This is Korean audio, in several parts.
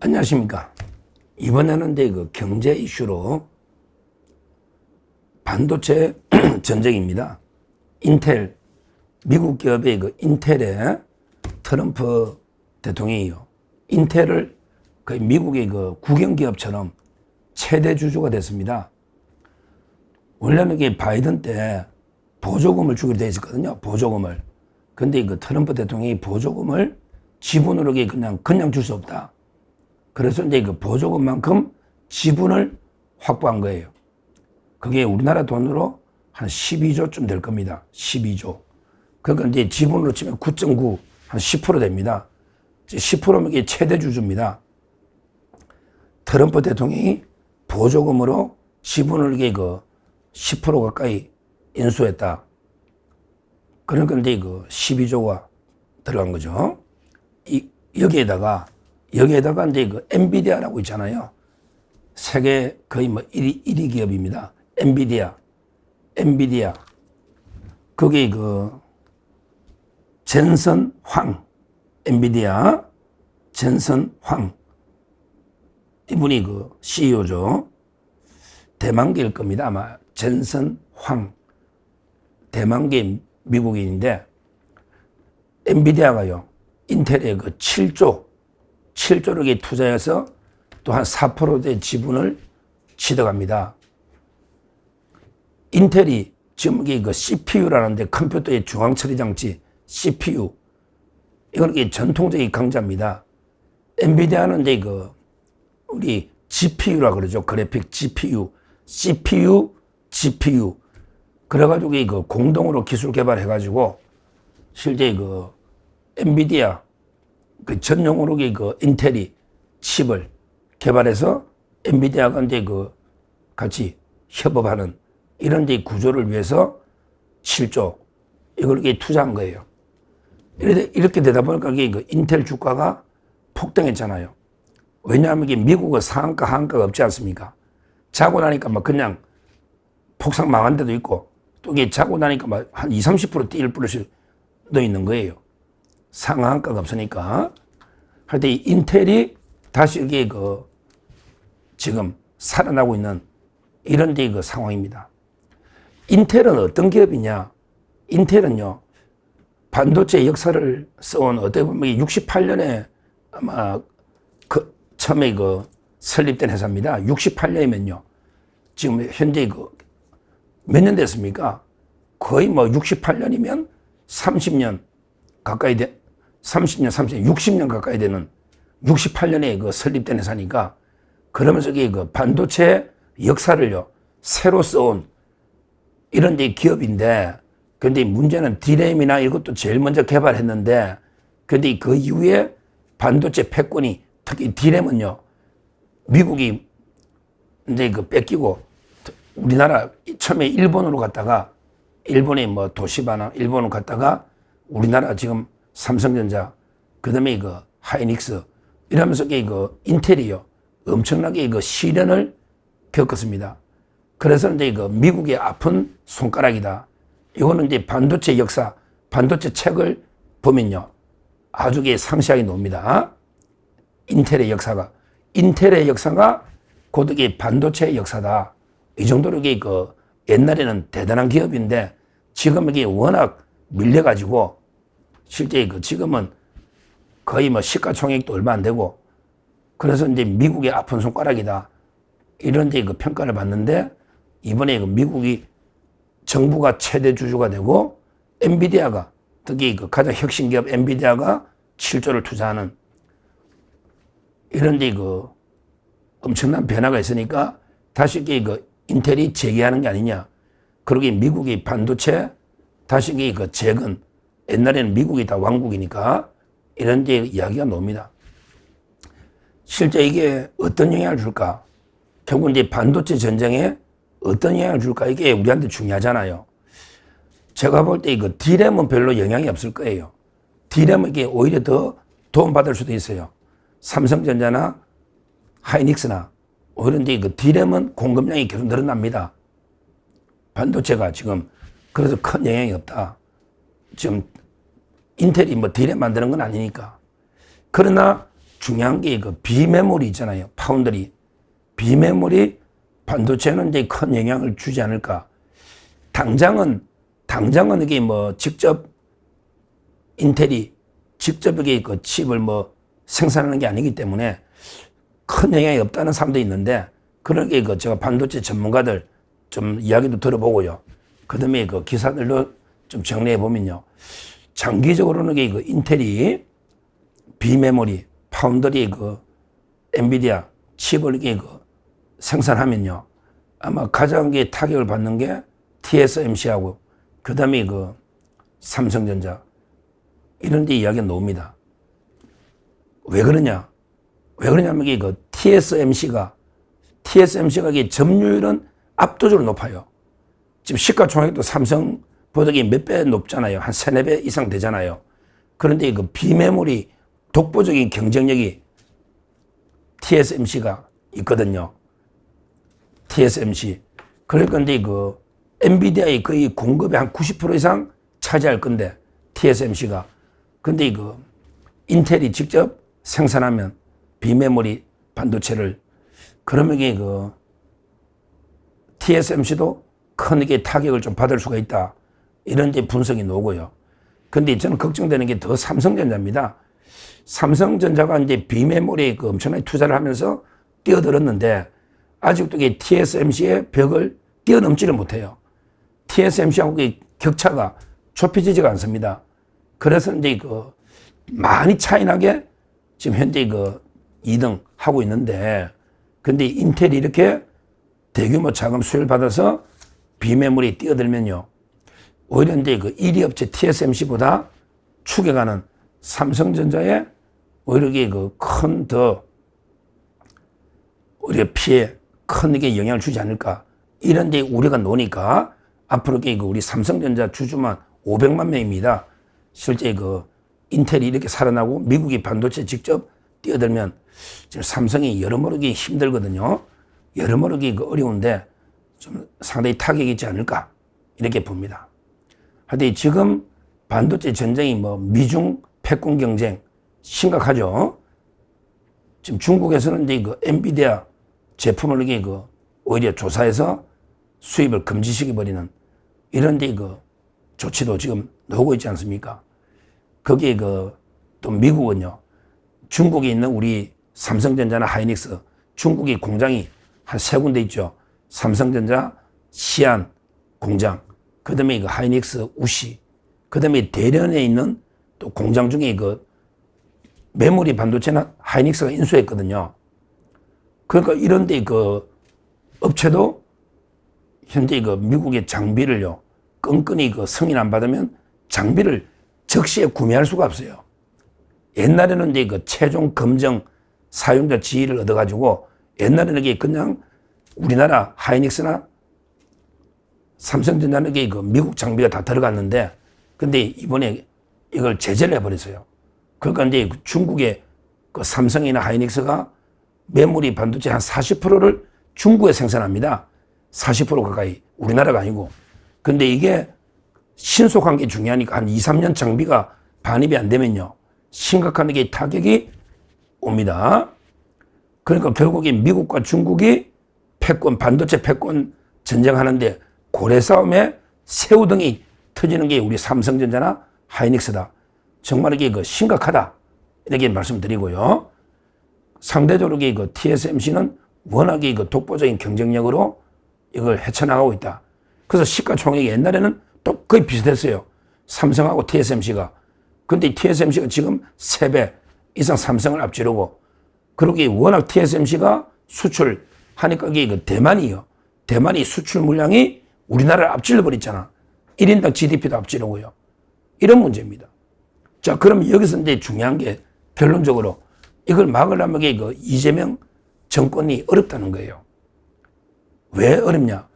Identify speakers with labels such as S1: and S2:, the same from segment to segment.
S1: 안녕하십니까. 이번에는 이제 그 경제 이슈로 반도체 전쟁입니다. 인텔, 미국 기업의 그 인텔의 트럼프 대통령이요. 인텔을 거의 미국의 그 국영기업처럼 최대 주주가 됐습니다. 원래는 이게 바이든 때 보조금을 주기로 돼 있었거든요. 보조금을. 근데 그 트럼프 대통령이 보조금을 지분으로 그냥 줄 수 없다. 그래서 이제 그 보조금만큼 지분을 확보한 거예요. 그게 우리나라 돈으로 한 12조쯤 될 겁니다. 12조. 그러니까 이제 지분으로 치면 9.9, 한 10% 됩니다. 10%면 이게 최대 주주입니다. 트럼프 대통령이 보조금으로 지분을 이게 그 10% 가까이 인수했다. 그러니까 이제 그 12조가 들어간 거죠. 여기에다가 이제 그 엔비디아라고 있잖아요. 세계 거의 뭐 1위 기업입니다. 엔비디아. 거기 그 젠슨 황, 엔비디아 젠슨 황. 이분이 그 CEO죠. 대만계일 겁니다. 아마 젠슨 황. 대만계 미국인인데 엔비디아가요. 인텔에 그 7조를 투자해서 또 한 4%의 지분을 취득합니다. 인텔이 지금 이게 그 CPU라는데 컴퓨터의 중앙 처리 장치 CPU 이건 전통적인 강자입니다. 엔비디아는 이제 그 우리 GPU라 그러죠. 그래픽 GPU, GPU 그래가지고 그 공동으로 기술 개발해가지고 실제 그 엔비디아 그 전용으로 그 인텔이 칩을 개발해서 엔비디아가 이제 그 같이 협업하는 이런 이제 구조를 위해서 7조 이걸 투자한 거예요. 이렇게 되다 보니까 이게 그 인텔 주가가 폭등했잖아요. 왜냐하면 이게 미국은 상한가, 하한가가 없지 않습니까? 자고 나니까 막 그냥 폭삭 망한 데도 있고 또 이게 자고 나니까 막 한 20, 30% 뛸 수도 있는 거예요. 상한가가 없으니까. 하여튼 이 인텔이 다시 이게 그 지금 살아나고 있는 이런 그 상황입니다. 인텔은 어떤 기업이냐? 인텔은요, 반도체 역사를 써온 어떻게 보면 68년에 아마 처음에 설립된 회사입니다. 68년이면요. 지금 현재 몇 년 됐습니까? 거의 68년이면 30년 가까이 60년 가까이 되는 68년에 설립된 회사니까 그러면서 반도체 역사를요, 새로 써온 이런 기업인데 근데 문제는 D램이나 이것도 제일 먼저 개발했는데 근데 그 이후에 반도체 패권이 특히 D램은요, 미국이 이제 뺏기고 우리나라 처음에 일본으로 갔다가 일본의 도시바나 일본으로 갔다가 우리나라 지금 삼성전자 그다음에 하이닉스 이러면서 인텔이요 엄청나게 시련을 겪었습니다. 그래서 이제 미국의 아픈 손가락이다. 이거는 이제 반도체 역사, 반도체 책을 보면요 아주 상세하게 나옵니다. 인텔의 역사가 곧 이게 반도체의 역사다. 이 정도로 옛날에는 대단한 기업인데 지금 이게 워낙 밀려가지고 실제 지금은 거의 시가총액도 얼마 안 되고 그래서 이제 미국의 아픈 손가락이다. 이런 이제 평가를 받는데 이번에 미국이 정부가 최대 주주가 되고 엔비디아가 특히 가장 혁신 기업 엔비디아가 7조를 투자하는 이런 이제 엄청난 변화가 있으니까 다시 인텔이 재기하는 게 아니냐. 그러게 미국이 반도체 다시 재건 옛날에는 미국이 다 왕국이니까 이런 이제 이야기가 나옵니다. 실제 이게 어떤 영향을 줄까? 결국 이제 반도체 전쟁에 어떤 영향을 줄까? 이게 우리한테 중요하잖아요. 제가 볼 때 D램은 별로 영향이 없을 거예요. D램은 이게 오히려 더 도움받을 수도 있어요. 삼성전자나 하이닉스나 오히려 이제 D램은 공급량이 계속 늘어납니다. 반도체가 지금 그래서 큰 영향이 없다. 지금 인텔이 D램 만드는 건 아니니까. 그러나 중요한 게 그 비메모리 있잖아요. 파운드리. 비메모리 반도체는 이제 큰 영향을 주지 않을까. 당장은 이게 뭐 직접 인텔이 직접 이게 그 칩을 뭐 생산하는 게 아니기 때문에 큰 영향이 없다는 사람도 있는데, 그러게 그 제가 반도체 전문가들 좀 이야기도 들어보고요. 그 다음에 그 기사들도 좀 정리해 보면요. 장기적으로는 그 인텔이 비메모리, 파운드리 그 엔비디아 칩을 이게 그 생산하면요. 아마 가장 타격을 받는 게 TSMC하고 그 다음에 그 삼성전자 이런 데 이야기가 나옵니다. 왜 그러냐? 왜 그러냐면 이게 그 TSMC가 이게 점유율은 압도적으로 높아요. 지금 시가총액도 삼성보다 몇 배 높잖아요. 한 3, 4배 이상 되잖아요. 그런데 그 비메모리 독보적인 경쟁력이 TSMC가 있거든요. TSMC. 그러니까 이제 그 엔비디아의 거의 공급의 한 90% 이상 차지할 건데, TSMC가. 근데 그 인텔이 직접 생산하면 비메모리 반도체를, 그러면 이게 그 TSMC도 큰 이게 타격을 좀 받을 수가 있다. 이런 이제 분석이 나오고요. 근데 저는 걱정되는 게 더 삼성전자입니다. 삼성전자가 이제 비메모리에 그 엄청나게 투자를 하면서 뛰어들었는데, 아직도 이게 TSMC의 벽을 뛰어넘지를 못해요. TSMC하고의 격차가 좁혀지지가 않습니다. 그래서 이제 그 많이 차이나게 지금 현재 그 2등 하고 있는데, 근데 인텔이 이렇게 대규모 자금 수혜를 받아서 비메모리에 뛰어들면요. 오히려 이제 그 1위 업체 TSMC보다 추격하는 삼성전자에 오히려 이게 그 큰 더 오히려 피해 큰 이게 영향을 주지 않을까. 이런 데 우려가 나오니까 앞으로 그 우리 삼성전자 주주만 500만 명입니다. 실제 그 인텔이 이렇게 살아나고 미국이 반도체 직접 뛰어들면 지금 삼성이 여러모로 힘들거든요. 여러모로 그 어려운데 좀 상당히 타격이 있지 않을까 이렇게 봅니다. 하여튼 지금 반도체 전쟁이 뭐 미중 패권 경쟁 심각하죠. 지금 중국에서는 이제 그 엔비디아 제품을 이게 그 오히려 조사해서 수입을 금지시켜버리는 이런 데 그 조치도 지금 나오고 있지 않습니까? 거기에 그 또 미국은요, 중국에 있는 우리 삼성전자나 하이닉스, 중국의 공장이 한 3군데 있죠. 삼성전자 시안 공장, 그 다음에 그 하이닉스 우시, 그 다음에 대련에 있는 또 공장 중에 그 메모리 반도체는 하이닉스가 인수했거든요. 그러니까 이런 데 그 업체도 현재 그 미국의 장비를요, 끈끈이 그 승인 안 받으면 장비를 적시에 구매할 수가 없어요. 옛날에는 이제 그 최종 검증 사용자 지위를 얻어가지고, 옛날에는 이게 그냥 우리나라 하이닉스나 삼성전자는 이게 그 미국 장비가 다 들어갔는데, 근데 이번에 이걸 제재를 해버렸어요. 그러니까 이제 중국의 그 삼성이나 하이닉스가 메모리 반도체 한 40%를 중국에 생산합니다. 40% 가까이. 우리나라가 아니고. 근데 이게 신속한 게 중요하니까 한 2, 3년 장비가 반입이 안 되면요, 심각한 게 타격이 옵니다. 그러니까 결국에 미국과 중국이 패권, 반도체 패권 전쟁하는데 고래 싸움에 새우등이 터지는 게 우리 삼성전자나 하이닉스다. 정말 이게 그 심각하다. 이렇게 말씀드리고요. 상대적으로 그 TSMC는 워낙에 그 독보적인 경쟁력으로 이걸 헤쳐나가고 있다. 그래서 시가총액이 옛날에는 또 거의 비슷했어요. 삼성하고 TSMC가. 근데 TSMC가 지금 3배 이상 삼성을 앞지르고, 그러기에 워낙 TSMC가 수출하니까 이게 그 대만이요. 대만이 수출 물량이 우리나라를 앞질러 버렸잖아. 1인당 GDP도 앞지르고요. 이런 문제입니다. 자, 그럼 여기서 이제 중요한 게 결론적으로 이걸 막으려면 그 이재명 정권이 어렵다는 거예요. 왜 어렵냐?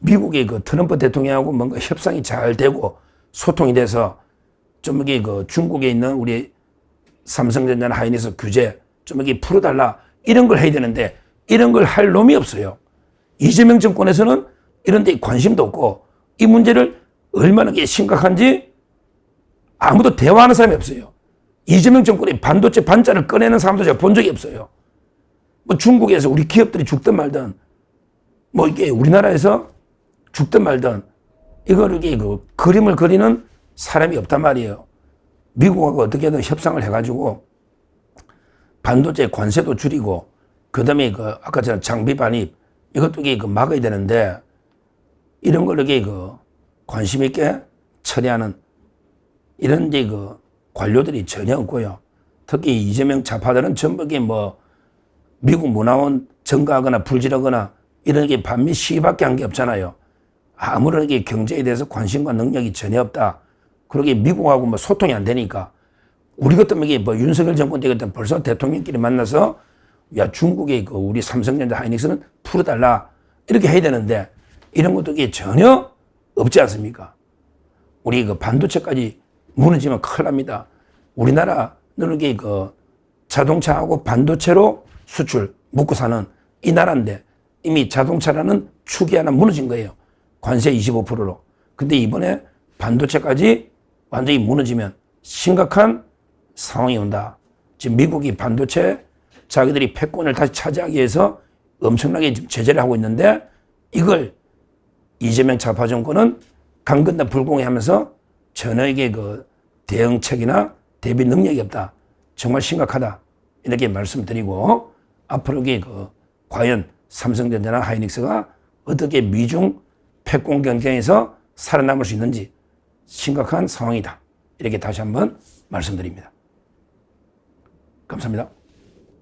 S1: 미국의 그 트럼프 대통령하고 뭔가 협상이 잘 되고 소통이 돼서 좀 이게 그 중국에 있는 우리 삼성전자나 하이닉스 규제 좀 이게 풀어달라, 이런 걸 해야 되는데 이런 걸 할 놈이 없어요. 이재명 정권에서는 이런 데 관심도 없고 이 문제를 얼마나 심각한지 아무도 대화하는 사람이 없어요. 이재명 정권이 반도체 반자를 꺼내는 사람도 제가 본 적이 없어요. 뭐 중국에서 우리 기업들이 죽든 말든 뭐 이게 우리나라에서 죽든 말든 이걸 이게 그 그림을 그리는 사람이 없단 말이에요. 미국하고 어떻게든 협상을 해가지고 반도체 관세도 줄이고 그다음에 그 아까 전에 장비 반입 이것도 이게 그 막아야 되는데 이런 걸 이게 그 관심 있게 처리하는 이런 이제 그 관료들이 전혀 없고요. 특히 이재명 좌파들은 전부 이게 뭐 미국 문화원 증가하거나 불질하거나 이런 게 반미 시위밖에 한 게 없잖아요. 아무런 게 경제에 대해서 관심과 능력이 전혀 없다. 그러게 미국하고 뭐 소통이 안 되니까 우리 같으면 이게 뭐 윤석열 정권 때 그때 벌써 대통령끼리 만나서 야 중국의 그 우리 삼성전자 하이닉스는 풀어달라 이렇게 해야 되는데 이런 것도 이게 전혀 없지 않습니까? 우리 그 반도체까지 무너지면 큰일 납니다. 우리나라는 이게 그 자동차하고 반도체로 수출 먹고 사는 이 나라인데 이미 자동차라는 축이 하나 무너진 거예요. 관세 25%로. 근데 이번에 반도체까지 완전히 무너지면 심각한 상황이 온다. 지금 미국이 반도체 자기들이 패권을 다시 차지하기 위해서 엄청나게 지금 제재를 하고 있는데 이걸 이재명 좌파 정권은 강건다 불공히 하면서 전혀 이게 그 대응책이나 대비 능력이 없다. 정말 심각하다. 이렇게 말씀드리고 앞으로 이게 그 과연 삼성전자나 하이닉스가 어떻게 미중 패권 경쟁에서 살아남을 수 있는지 심각한 상황이다. 이렇게 다시 한번 말씀드립니다. 감사합니다.